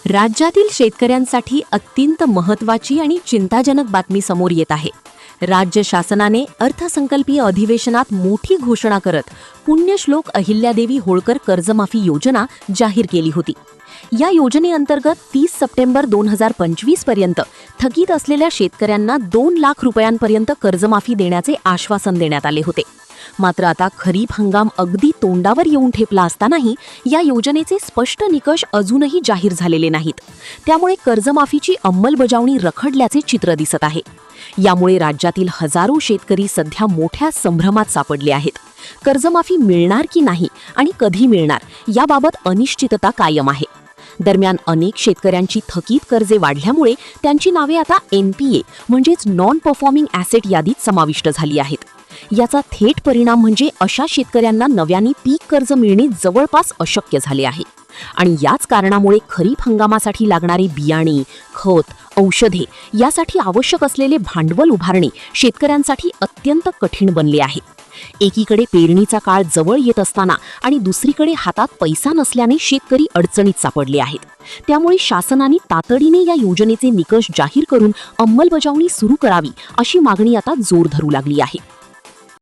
राज्यातील शेतकऱ्यांसाठी अत्यंत महत्त्वाची आणि चिंताजनक बातमी समोर येत आहे। राज्य शासनाने अर्थसंकल्पीय अधिवेशनात मोठी घोषणा करत पुण्यश्लोक अहिल्यादेवी होळकर कर्जमाफी योजना जाहीर केली होती। या योजनेअंतर्गत 30 सप्टेंबर 2025 पर्यंत थकीत असलेल्या शेतकऱ्यांना 2 लाख रुपयांपर्यंत कर्जमाफी देण्याचे आश्वासन देण्यात आले होते। मात्र आता खरीप हंगाम अगदी तोंडावर येऊन ठेपला असतानाही या योजनेचे स्पष्ट निकष अजूनही जाहीर झालेले नाहीत। त्यामुळे कर्जमाफीची अंमलबजावणी रखडल्याचे चित्र दिसत आहे। यामुळे राज्यातील हजारो शेतकरी सध्या मोठ्या संभ्रमात सापडले आहेत। कर्जमाफी मिळणार की नाही आणि कधी मिळणार याबाबत अनिश्चितता कायम आहे। दरम्यान अनेक शेतकऱ्यांची थकीत कर्जे वाढल्यामुळे त्यांची नावे आता NPA म्हणजेच नॉन परफॉर्मिंग ॲसेट यादीत समाविष्ट झाली आहेत। याचा थेट परिणाम म्हणजे अशा शेतकऱ्यांना नव्याने पीक कर्ज मिळणे जवळपास अशक्य झाले आहे। आणि याच कारणामुळे खरीप हंगामासाठी लागणारे बियाणे, खत, औषधे यासाठी आवश्यक असलेले भांडवल उभारणे शेतकऱ्यांसाठी अत्यंत कठीण बनले आहे। एकीकडे पेरणीचा काळ जवळ येत असताना आणि दुसरीकडे हातात पैसा नसल्याने शेतकरी अडचणीत सापडले आहेत। त्यामुळे शासनाने तातडीने या योजनेचे निकष जाहीर करून अंमलबजावणी सुरू करावी अशी मागणी आता जोर धरू लागली आहे।